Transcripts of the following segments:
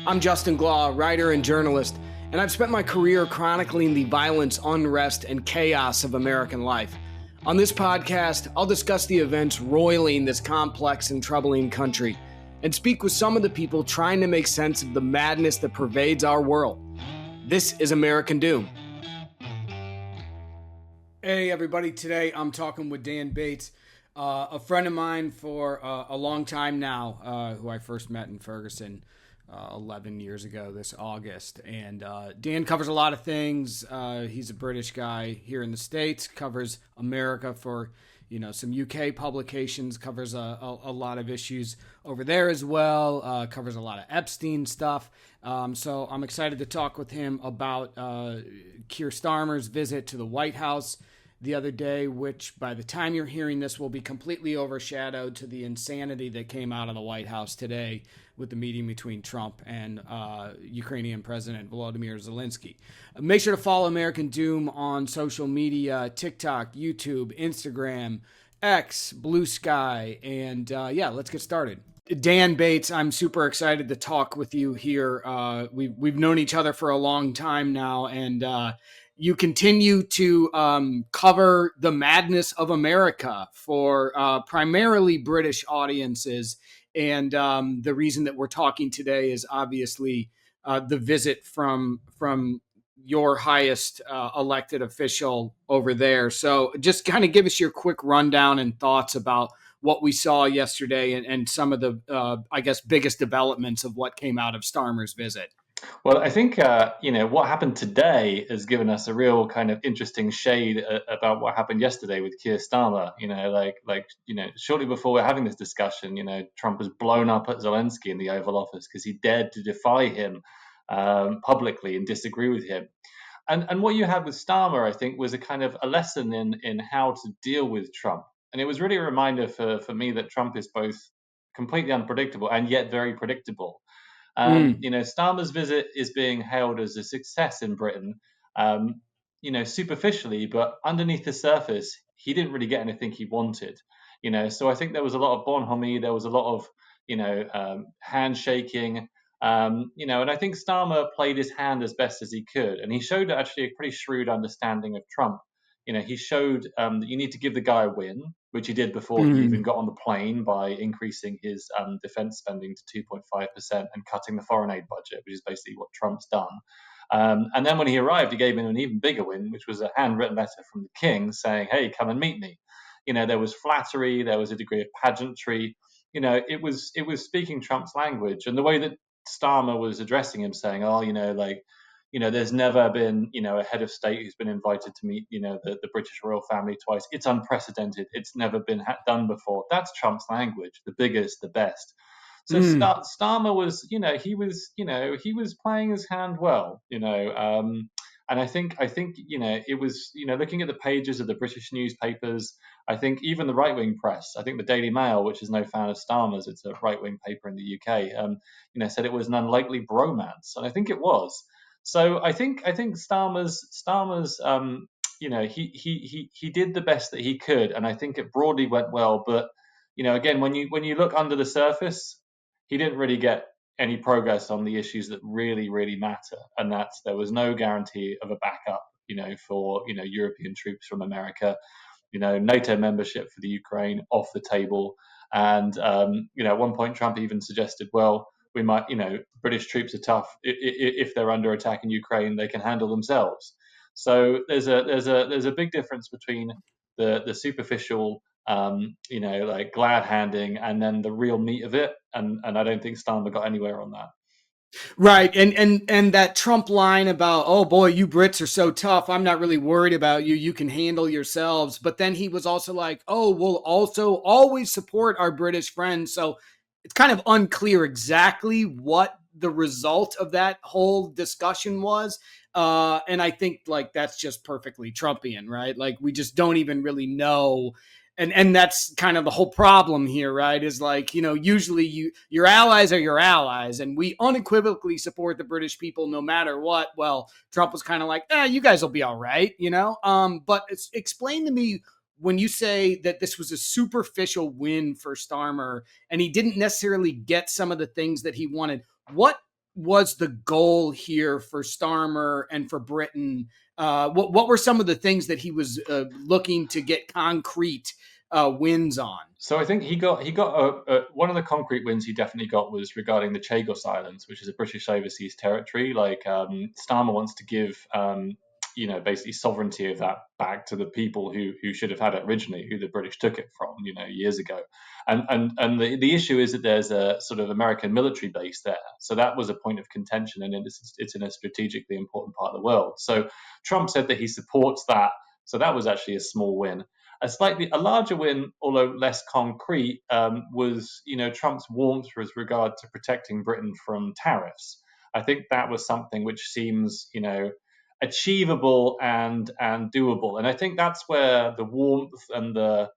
I'm Justin Glaw, writer and journalist, and I've spent my career chronicling the violence, unrest, and chaos of American life. On this podcast, I'll discuss the events roiling this complex and troubling country and speak with some of the people trying to make sense of the madness that pervades our world. This is American Doom. Hey everybody, today I'm talking with Dan Bates, a friend of mine for a long time now, who I first met in Ferguson 11 years ago this August. And Dan covers a lot of things. He's a British guy here in the States, covers America for some UK publications, covers a lot of issues over there as well, covers a lot of Epstein stuff. So I'm excited to talk with him about Keir Starmer's visit to the White House the other day, which by the time you're hearing this will be completely overshadowed to the insanity that came out of the White House today with the meeting between Trump and Ukrainian President Volodymyr Zelenskyy. Make sure to follow American Doom on social media, TikTok, YouTube, Instagram, X, Blue Sky, and let's get started. Dan Bates, I'm super excited to talk with you here. We've known each other for a long time now, and you continue to cover the madness of America for primarily British audiences. And the reason that we're talking today is obviously the visit from your highest elected official over there. So just kind of give us your quick rundown and thoughts about what we saw yesterday and some of the, biggest developments of what came out of Starmer's visit. Well, I think what happened today has given us a real kind of interesting shade about what happened yesterday with Keir Starmer. Shortly before we're having this discussion, Trump was blown up at Zelenskyy in the Oval Office because he dared to defy him publicly and disagree with him. And what you had with Starmer, I think, was a kind of a lesson in how to deal with Trump. And it was really a reminder for me that Trump is both completely unpredictable and yet very predictable. Starmer's visit is being hailed as a success in Britain, superficially, but underneath the surface, he didn't really get anything he wanted. So I think there was a lot of bonhomie, there was a lot of, handshaking, and I think Starmer played his hand as best as he could, and he showed actually a pretty shrewd understanding of Trump. He showed that you need to give the guy a win, which he did before he even got on the plane by increasing his defense spending to 2.5% and cutting the foreign aid budget, which is basically what Trump's done. And then when he arrived, he gave him an even bigger win, which was a handwritten letter from the king saying, "Hey, come and meet me." There was flattery, there was a degree of pageantry. It was speaking Trump's language, and the way that Starmer was addressing him, saying, there's never been, a head of state who's been invited to meet, the British royal family twice. It's unprecedented. It's never been done before. That's Trump's language, the biggest, the best. So Starmer was, he was playing his hand well, and I think, it was, looking at the pages of the British newspapers, I think even the right-wing press, I think the Daily Mail, which is no fan of Starmer's, it's a right-wing paper in the UK, said it was an unlikely bromance, and I think it was. So I think Starmer's he did the best that he could, and I think it broadly went well. But again, when you look under the surface, he didn't really get any progress on the issues that really matter, and that's there was no guarantee of a backup, for European troops from America, NATO membership for the Ukraine off the table, and at one point Trump even suggested, well, we might, British troops are tough. If they're under attack in Ukraine, they can handle themselves. So there's a big difference between the superficial, glad handing and then the real meat of it. And I don't think Starmer got anywhere on that. Right. And that Trump line about, "Oh boy, you Brits are so tough. I'm not really worried about you. You can handle yourselves." But then he was also like, "Oh, we'll also always support our British friends." So it's kind of unclear exactly what the result of that whole discussion was. And I think that's just perfectly Trumpian, right? We just don't even really know. And that's kind of the whole problem here, right? Is usually your allies are your allies, and we unequivocally support the British people no matter what. Well, Trump was kind of like, you guys will be all right, But explain to me, when you say that this was a superficial win for Starmer and he didn't necessarily get some of the things that he wanted, what was the goal here for Starmer and for Britain? What were some of the things that he was looking to get concrete wins on? So I think he got one of the concrete wins he definitely got was regarding the Chagos Islands, which is a British overseas territory. Like Starmer wants to give basically sovereignty of that back to the people who should have had it originally, who the British took it from years ago. And the issue is that there's a sort of American military base there, so that was a point of contention, and it's in a strategically important part of the world. So Trump said that he supports that. So that was actually a small win. A larger win, although less concrete, was Trump's warmth with regard to protecting Britain from tariffs. I think that was something which seems achievable and doable, and I think that's where the warmth and the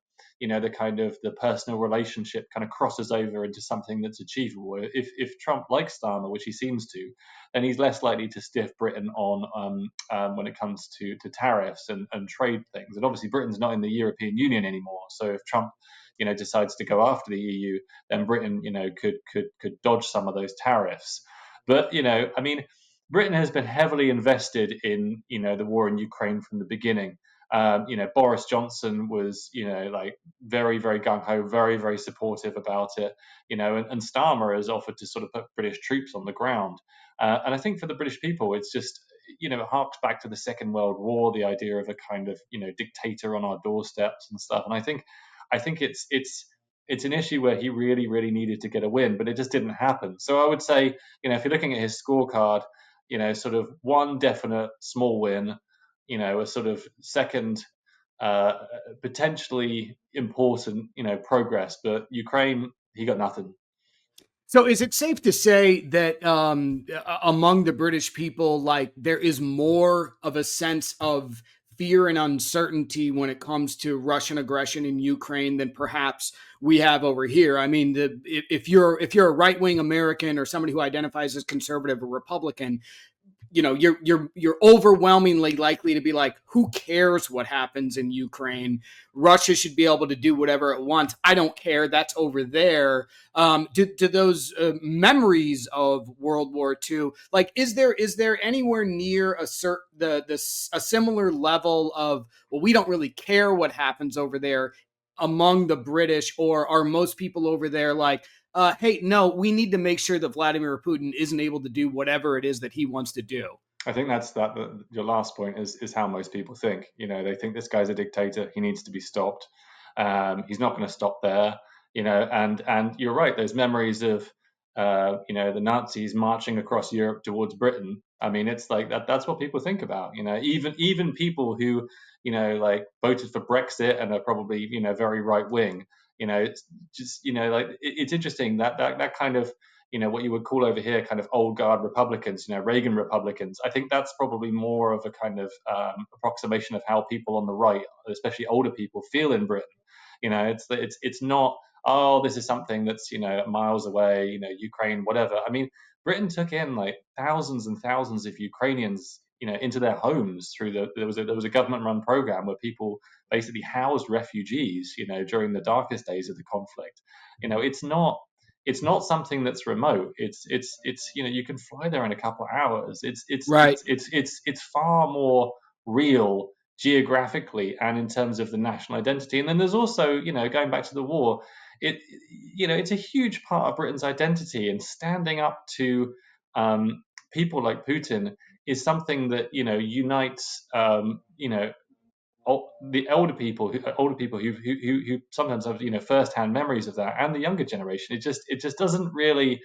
kind of the personal relationship kind of crosses over into something that's achievable. If Trump likes Starmer, which he seems to, then he's less likely to stiff Britain on when it comes to tariffs and trade things. And obviously, Britain's not in the European Union anymore. So if Trump, decides to go after the EU, then Britain, could dodge some of those tariffs. But I mean, Britain has been heavily invested in the war in Ukraine from the beginning. Boris Johnson was, like very, very gung ho, very, very supportive about it, and Starmer has offered to sort of put British troops on the ground. And I think for the British people, it's just, it harks back to the Second World War, the idea of a kind of, dictator on our doorsteps and stuff. And I think it's an issue where he really, really needed to get a win, but it just didn't happen. So I would say, if you're looking at his scorecard, sort of one definite small win, a sort of second potentially important, progress, but Ukraine, he got nothing. So, is it safe to say that among the British people, like there is more of a sense of fear and uncertainty when it comes to Russian aggression in Ukraine than perhaps we have over here? I mean, if you're a right wing American or somebody who identifies as conservative or Republican, you're overwhelmingly likely to be like, who cares what happens in Ukraine? Russia should be able to do whatever it wants. I don't care. That's over there. Do those memories of World War II, like, is there anywhere near a similar level of, well, we don't really care what happens over there among the British, or are most people over there like, hey, no, we need to make sure that Vladimir Putin isn't able to do whatever it is that he wants to do? I think your last point is how most people think. They think this guy's a dictator. He needs to be stopped. He's not going to stop there. And you're right. Those memories of the Nazis marching across Europe towards Britain. I mean, it's like that's what people think about. Even people who like voted for Brexit and are probably very right wing. It's just like it's interesting that kind of what you would call over here kind of old guard Republicans, Reagan Republicans. I think that's probably more of a kind of approximation of how people on the right, especially older people, feel in Britain. It's not, oh, this is something that's miles away, Ukraine, whatever. I mean, Britain took in like thousands and thousands of Ukrainians, into their homes through there was a government run program where people basically housed refugees, during the darkest days of the conflict. It's not something that's remote. It's you can fly there in a couple of hours. Right. It's far more real geographically and in terms of the national identity. And then there's also going back to the war, it's a huge part of Britain's identity, and standing up to people like Putin is something that unites the older people who sometimes have first-hand memories of that, and the younger generation. It just doesn't really,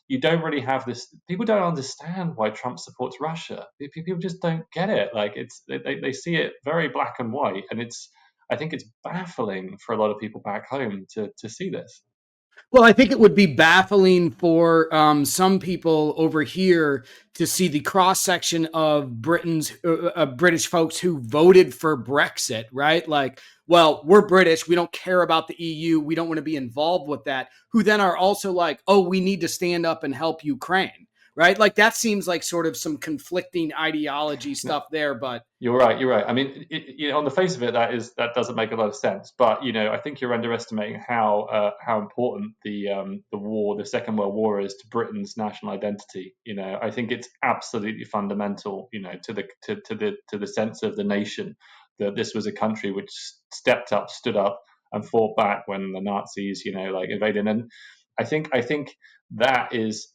you don't really have this. People don't understand why Trump supports Russia. People just don't get it. Like they see it very black and white, and I think it's baffling for a lot of people back home to see this. Well, I think it would be baffling for some people over here to see the cross section of British folks who voted for Brexit, right? Like, well, we're British. We don't care about the EU. We don't want to be involved with that. Who then are also like, oh, we need to stand up and help Ukraine, right? Like that seems like sort of some conflicting ideology stuff there, but You're right. You're right. I mean, on the face of it, that doesn't make a lot of sense. But I think you're underestimating how important the war, the Second World War, is to Britain's national identity. I think it's absolutely fundamental. To the sense of the nation, that this was a country which stepped up, stood up, and fought back when the Nazis, invaded. And I think that is,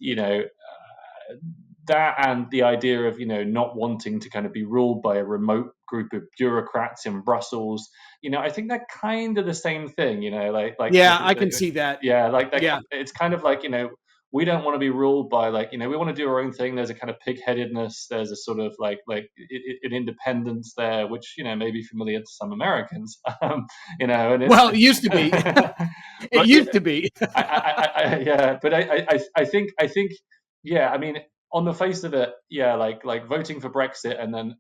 that and the idea of not wanting to kind of be ruled by a remote group of bureaucrats in Brussels. I think they're kind of the same thing. yeah, I can see that. Yeah, Yeah. it's kind of like we don't want to be ruled by we want to do our own thing. There's a kind of pig-headedness. There's a sort of an independence there, which may be familiar to some Americans. And Well, it used to be. It but used to be. yeah, but I think yeah, I mean, on the face of it, yeah, like voting for Brexit, and then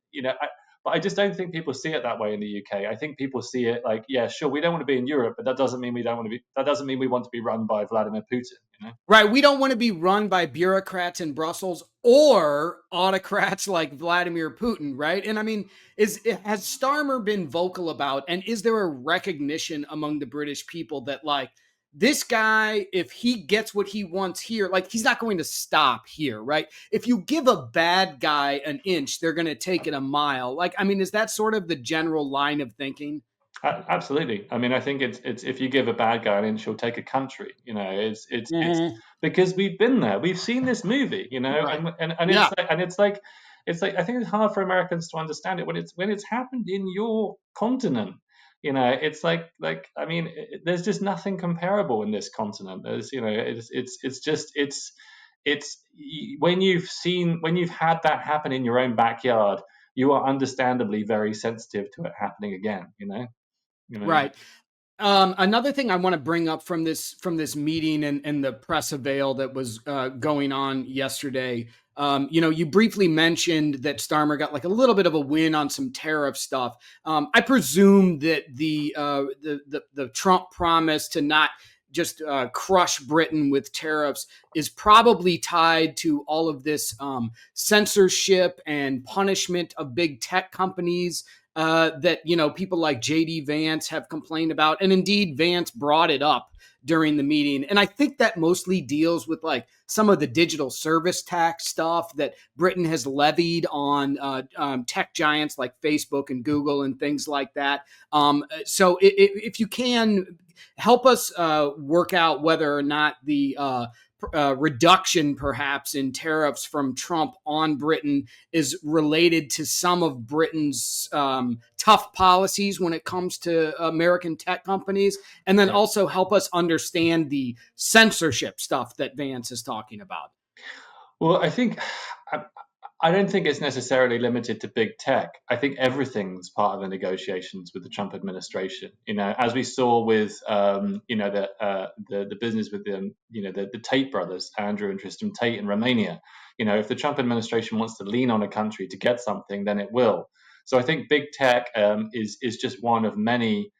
but I just don't think people see it that way in the UK. I think people see it like, yeah, sure, we don't want to be in Europe, but that doesn't mean we don't want to be. That doesn't mean we want to be run by Vladimir Putin. Right. We don't want to be run by bureaucrats in Brussels or autocrats like Vladimir Putin, right? And I mean, has Starmer been vocal about, and is there a recognition among the British people that like this guy, if he gets what he wants here, like he's not going to stop here, right? If you give a bad guy an inch, they're going to take it a mile. Like, I mean, is that sort of the general line of thinking? Absolutely. I mean, I think it's if you give a bad guy an inch, he'll take a country. It's Mhm. because we've been there. We've seen this movie. Right. And Yeah. it's like I think it's hard for Americans to understand it when it's happened in your continent. It's like I mean, there's just nothing comparable in this continent. There's it's just it's when you've had that happen in your own backyard, you are understandably very sensitive to it happening again. You know. Right. Another thing I want to bring up from this meeting and the press avail that was going on yesterday. You briefly mentioned that Starmer got like a little bit of a win on some tariff stuff. I presume that the Trump promise to not just crush Britain with tariffs is probably tied to all of this censorship and punishment of big tech companies that people like JD Vance have complained about, and indeed Vance brought it up during the meeting. And I think that mostly deals with like some of the digital service tax stuff that Britain has levied on tech giants like Facebook and Google and things like that. So if you can help us work out whether or not the reduction perhaps in tariffs from Trump on Britain is related to some of Britain's tough policies when it comes to American tech companies, and then Yeah. also help us understand the censorship stuff that Vance is talking about. Well, I, I don't think it's necessarily limited to big tech. I think everything's part of the negotiations with the Trump administration. As we saw with the business with the Tate brothers, Andrew and Tristan Tate in Romania. If the Trump administration wants to lean on a country to get something, then it will. So I think big tech is just one of many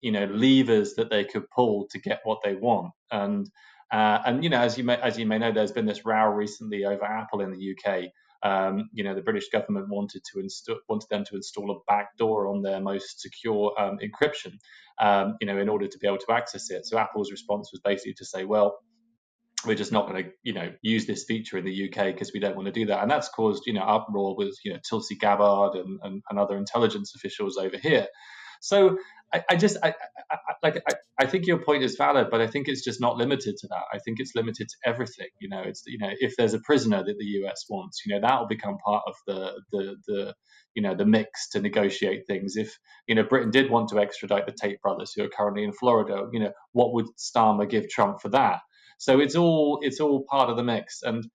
levers that they could pull to get what they want. And as you may know, there's been this row recently over Apple in the UK. The British government wanted them to install a backdoor on their most secure encryption, in order to be able to access it. So Apple's response was basically to say, well, we're just not going to, use this feature in the UK because we don't want to do that, and that's caused, uproar with, Tulsi Gabbard and other intelligence officials over here. So I think your point is valid, but I think it's just not limited to that. I think it's limited to everything. If there's a prisoner that the US wants, that will become part of the mix to negotiate things. If Britain did want to extradite the Tate brothers who are currently in Florida, what would Starmer give Trump for that? So it's all part of the mix. And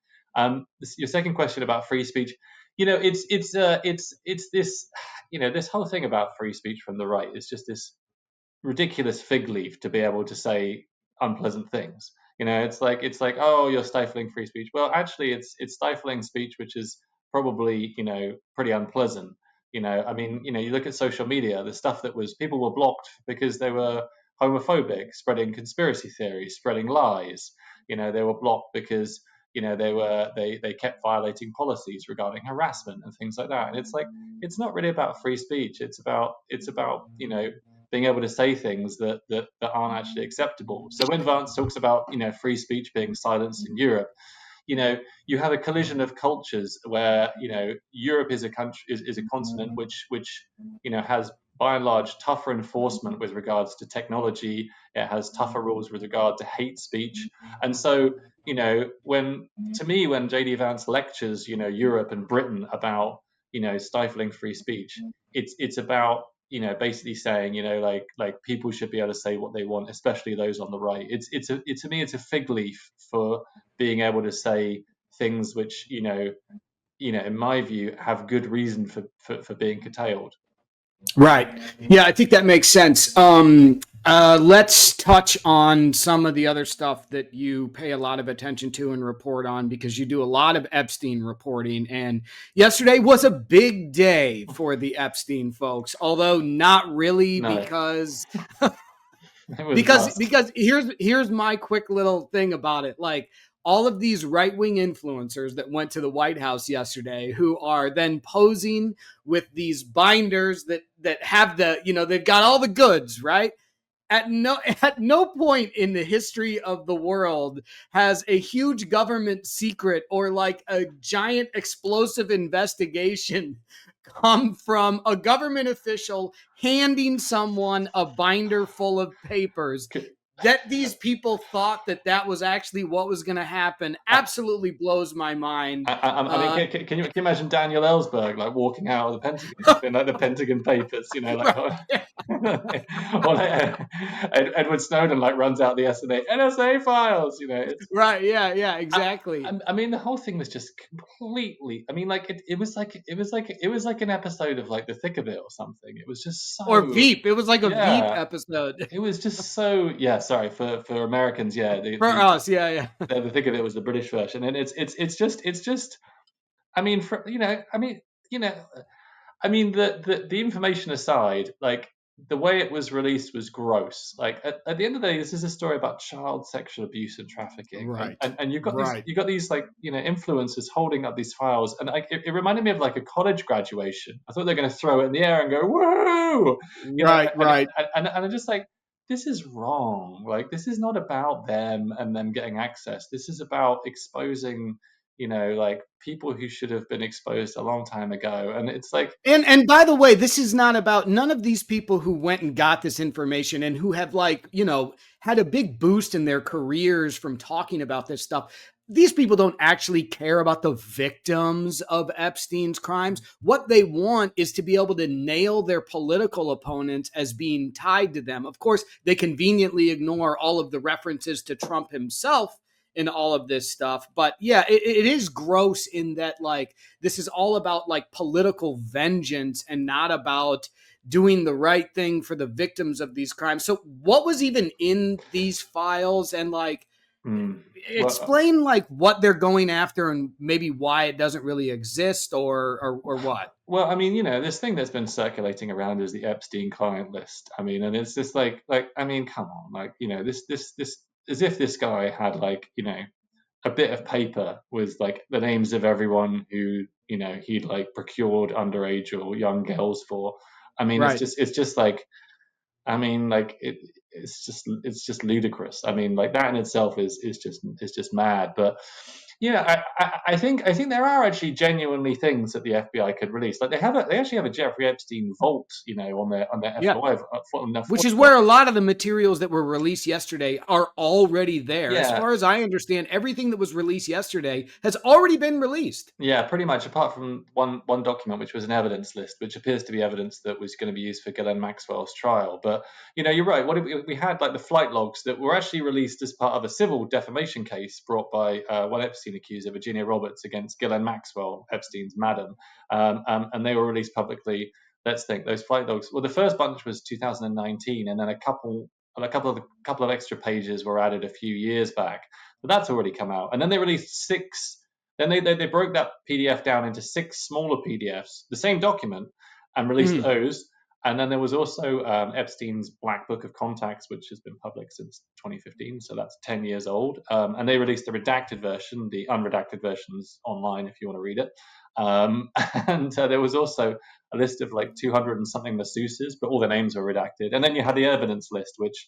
your second question about free speech, it's this this whole thing about free speech from the right is just this ridiculous fig leaf to be able to say unpleasant things. It's like, oh, you're stifling free speech. Well, actually, it's stifling speech which is probably pretty unpleasant. I mean, you look at social media, the stuff that was people were blocked because they were homophobic, spreading conspiracy theories, spreading lies. They were blocked because they kept violating policies regarding harassment and things like that. And it's like, it's not really about free speech. It's about being able to say things that aren't actually acceptable. So when Vance talks about free speech being silenced in Europe, you have a collision of cultures where Europe is a country is a continent which has by and large tougher enforcement with regards to technology. It has tougher rules with regard to hate speech, and so when JD Vance lectures Europe and Britain about stifling free speech, it's about basically saying like people should be able to say what they want, especially those on the right. To me it's a fig leaf for being able to say things which in my view have good reason for being curtailed. Right. Yeah, I think that makes sense. Let's touch on some of the other stuff that you pay a lot of attention to and report on, because you do a lot of Epstein reporting. And yesterday was a big day for the Epstein folks, although not really, No. because because here's my quick little thing about it. Like, all of these right-wing influencers that went to the White House yesterday, who are then posing with these binders that have they've got all the goods, right? At no point in the history of the world has a huge government secret or like a giant explosive investigation come from a government official handing someone a binder full of papers. That these people thought that was actually what was going to happen absolutely blows my mind. I mean, can you imagine Daniel Ellsberg like walking out of the Pentagon in like the Pentagon Papers, like, right. or like Edward Snowden like runs out the NSA files, It's right, yeah, exactly. I mean, the whole thing was just completely. I mean, like it was like an episode of like The Thick of It or something. It was just so. Or Veep. It was like a Veep episode. It was just so. Yeah, sorry for Americans. Yeah, for us, yeah. The Thick of It was the British version, and it's just. I mean, the information aside, like the way it was released was gross. Like at the end of the day, this is a story about child sexual abuse and trafficking, right? And you've got these like influencers holding up these files, and it reminded me of like a college graduation. I thought they were going to throw it in the air and go woo, right. And I'm just like, this is wrong. Like this is not about them and them getting access. This is about exposing like people who should have been exposed a long time ago. And it's like, and by the way, this is not about none of these people who went and got this information and who have like, had a big boost in their careers from talking about this stuff. These people don't actually care about the victims of Epstein's crimes. What they want is to be able to nail their political opponents as being tied to them. Of course, they conveniently ignore all of the references to Trump himself in all of this stuff. But yeah, it is gross in that like this is all about like political vengeance and not about doing the right thing for the victims of these crimes. So what was even in these files, and like explain like what they're going after and maybe why it doesn't really exist or what? Well, I mean, this thing that's been circulating around is the Epstein client list. I mean, and it's just like I mean, come on, like this as if this guy had like a bit of paper with like the names of everyone who he'd like procured underage or young girls for. I mean, right. it's just like, I mean, like it's just ludicrous. I mean, like that in itself is just mad. But I think there are actually genuinely things that the FBI could release. Like they actually have a Jeffrey Epstein vault, on their FBI, which is where a lot of the materials that were released yesterday are already there. As far as I understand, everything that was released yesterday has already been released. Yeah, pretty much, apart from one document, which was an evidence list, which appears to be evidence that was going to be used for Ghislaine Maxwell's trial. But you're right. What we had like the flight logs that were actually released as part of a civil defamation case brought by one Epstein accuser, Virginia Roberts, against Ghislaine Maxwell, Epstein's madam, and they were released publicly. Let's think. Those flight logs. Well, the first bunch was 2019, and then a couple of extra pages were added a few years back. But that's already come out. And then they released 6. Then they broke that PDF down into 6 smaller PDFs, the same document, and released those. And then there was also Epstein's Black Book of Contacts, which has been public since 2015, so that's 10 years old. And they released the redacted version. The unredacted version's online if you want to read it. Um, and there was also a list of like 200 and something masseuses, but all their names were redacted. And then you had the evidence list, which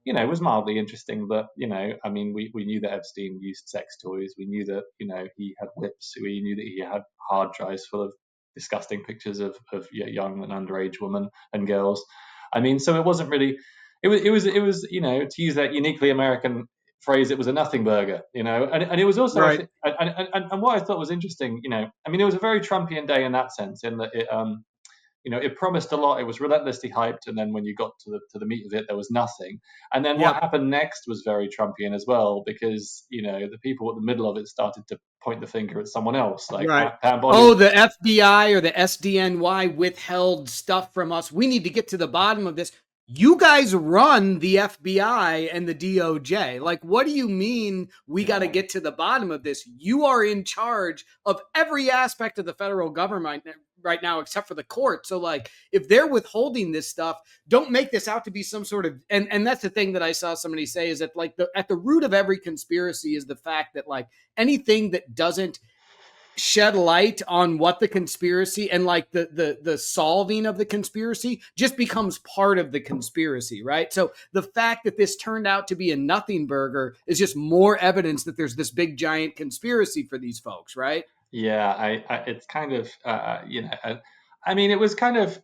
was mildly interesting. But I mean, we knew that Epstein used sex toys. We knew that he had whips. We knew that he had hard drives full of disgusting pictures of young and underage women and girls. I mean, so it wasn't really. It was to use that uniquely American phrase, it was a nothing burger, and it was also Right. and what I thought was interesting, I mean, it was a very Trumpian day in that sense, in that it promised a lot. It was relentlessly hyped, and then when you got to the meat of it, there was nothing. And then what Yep. happened next was very Trumpian as well, because the people at the middle of it started to point the finger at someone else, like Right. Pam Bondi. Oh, the FBI or the SDNY withheld stuff from us. We need to get to the bottom of this. You guys run the FBI and the DOJ. Like, what do you mean we got to get to the bottom of this? You are in charge of every aspect of the federal government right now, except for the court. So, like, if they're withholding this stuff, don't make this out to be some sort of. And that's the thing that I saw somebody say, is that like at the root of every conspiracy is the fact that like anything that doesn't shed light on what the conspiracy and like the solving of the conspiracy just becomes part of the conspiracy, right? So the fact that this turned out to be a nothing burger is just more evidence that there's this big giant conspiracy for these folks, right? Yeah, it's kind of I mean, it was kind of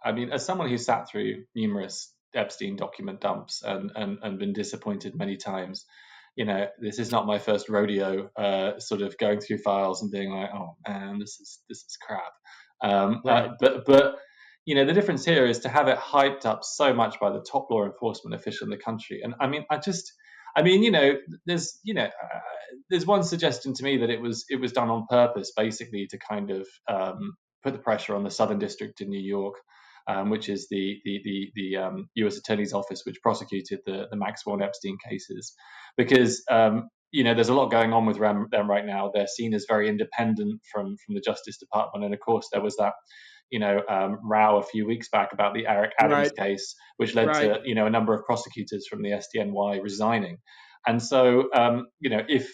I mean, as someone who sat through numerous Epstein document dumps and been disappointed many times, this is not my first rodeo, sort of going through files and being like, oh man, this is crap. Right. But the difference here is to have it hyped up so much by the top law enforcement official in the country. And I mean, there's there's one suggestion to me that it was done on purpose, basically to kind of put the pressure on the Southern District in New York, which is the U.S. Attorney's Office, which prosecuted the Maxwell and Epstein cases, because there's a lot going on with them right now. They're seen as very independent from the Justice Department, and of course there was that row a few weeks back about the Eric Adams Right. case, which led Right. to a number of prosecutors from the SDNY resigning. And so if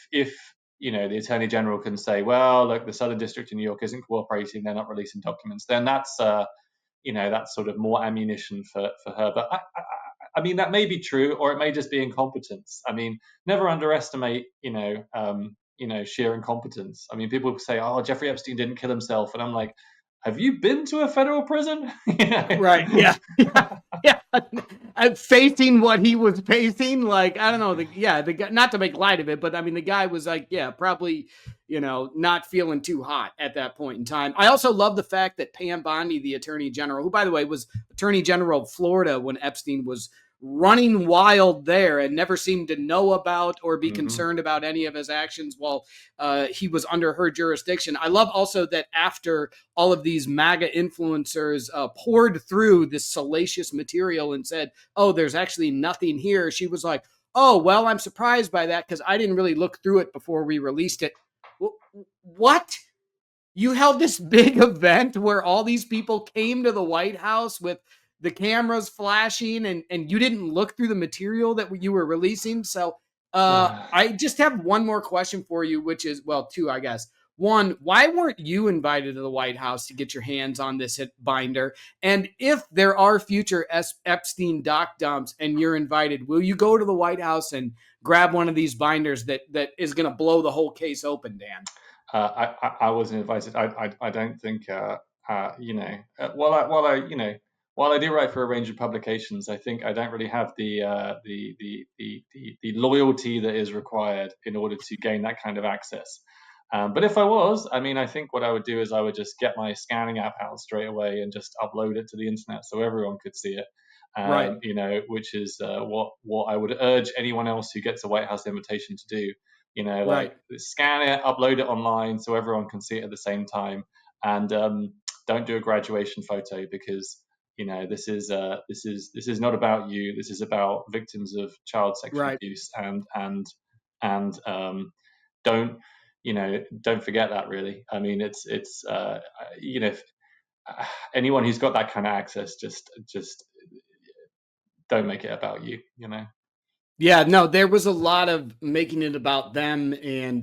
the Attorney General can say, well, look, the Southern District in New York isn't cooperating, they're not releasing documents, then that's that's sort of more ammunition for her. But I mean, that may be true, or it may just be incompetence. I mean, never underestimate sheer incompetence. I mean, people say, oh, Jeffrey Epstein didn't kill himself, and I'm like, have you been to a federal prison? Right. Yeah. Yeah. And facing what he was facing, like, I don't know. The guy, not to make light of it, but I mean, the guy was like, yeah, probably, not feeling too hot at that point in time. I also love the fact that Pam Bondi, the attorney general, who, by the way, was attorney general of Florida when Epstein was running wild there and never seemed to know about or be concerned about any of his actions while he was under her jurisdiction. I love also that after all of these MAGA influencers poured through this salacious material and said, oh, there's actually nothing here, she was like, oh, well, I'm surprised by that because I didn't really look through it before we released it. What? You held this big event where all these people came to the White House with the cameras flashing and you didn't look through the material that you were releasing. So I just have one more question for you, which is, well, two, I guess. One, why weren't you invited to the White House to get your hands on this hit binder? And if there are future Epstein doc dumps and you're invited, will you go to the White House and grab one of these binders that is going to blow the whole case open, Dan? I wasn't invited. I don't think while I do write for a range of publications, I think I don't really have the loyalty that is required in order to gain that kind of access. But if I was, I mean, I think what I would do is I would just get my scanning app out straight away and just upload it to the internet so everyone could see it. Right. Which is what I would urge anyone else who gets a White House invitation to do. Like Right. scan it, upload it online so everyone can see it at the same time, and don't do a graduation photo because this is not about you. This is about victims of child sexual Right. abuse, and don't don't forget that, really. I mean, it's anyone who's got that kind of access, just don't make it about you, you know. Yeah, no, there was a lot of making it about them and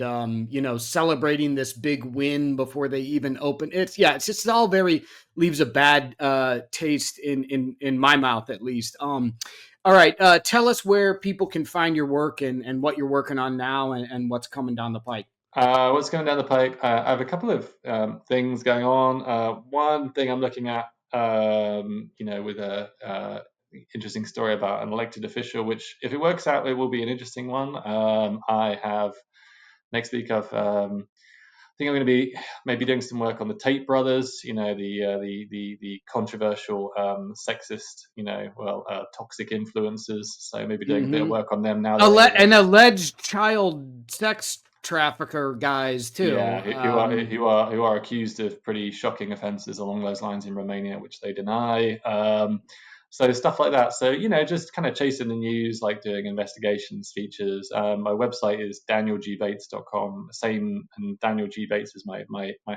celebrating this big win before they even open. It's just all very leaves a bad taste in my mouth at least. All right, tell us where people can find your work and what you're working on now and what's coming down the pike. What's going down the pike? I have a couple of things going on. One thing I'm looking at, with a interesting story about an elected official, which, if it works out, it will be an interesting one. I have next week. I think I'm going to be maybe doing some work on the Tate brothers. The controversial, sexist, toxic influencers. So maybe doing a bit of work on them now. And alleged child sex trafficker guys too. Yeah, who are accused of pretty shocking offences along those lines in Romania, which they deny. So stuff like that. So just kind of chasing the news, like doing investigations, features. My website is danielgbates.com. Same, and Daniel G Bates is my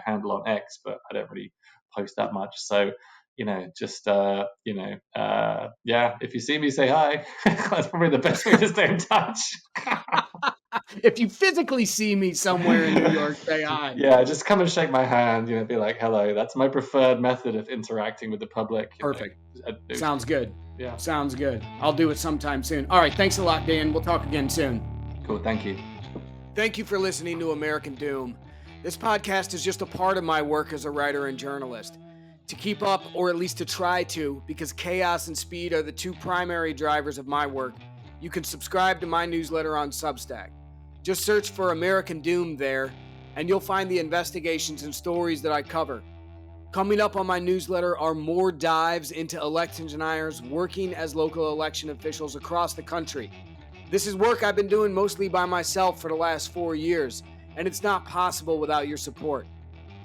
handle on X, but I don't really post that much. So if you see me, say hi. That's probably the best way to stay in touch. If you physically see me somewhere in New York, say hi. Yeah, just come and shake my hand, be like, hello. That's my preferred method of interacting with the public. Perfect. Sounds good. Yeah. Sounds good. I'll do it sometime soon. All right. Thanks a lot, Dan. We'll talk again soon. Cool. Thank you. Thank you for listening to American Doom. This podcast is just a part of my work as a writer and journalist. To keep up, or at least to try to, because chaos and speed are the two primary drivers of my work, you can subscribe to my newsletter on Substack. Just search for American Doom there, and you'll find the investigations and stories that I cover. Coming up on my newsletter are more dives into election deniers working as local election officials across the country. This is work I've been doing mostly by myself for the last 4 years, and it's not possible without your support.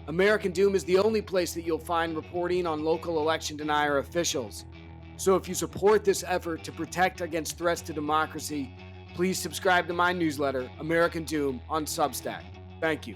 American Doom is the only place that you'll find reporting on local election denier officials. So if you support this effort to protect against threats to democracy, please subscribe to my newsletter, American Doom, on Substack. Thank you.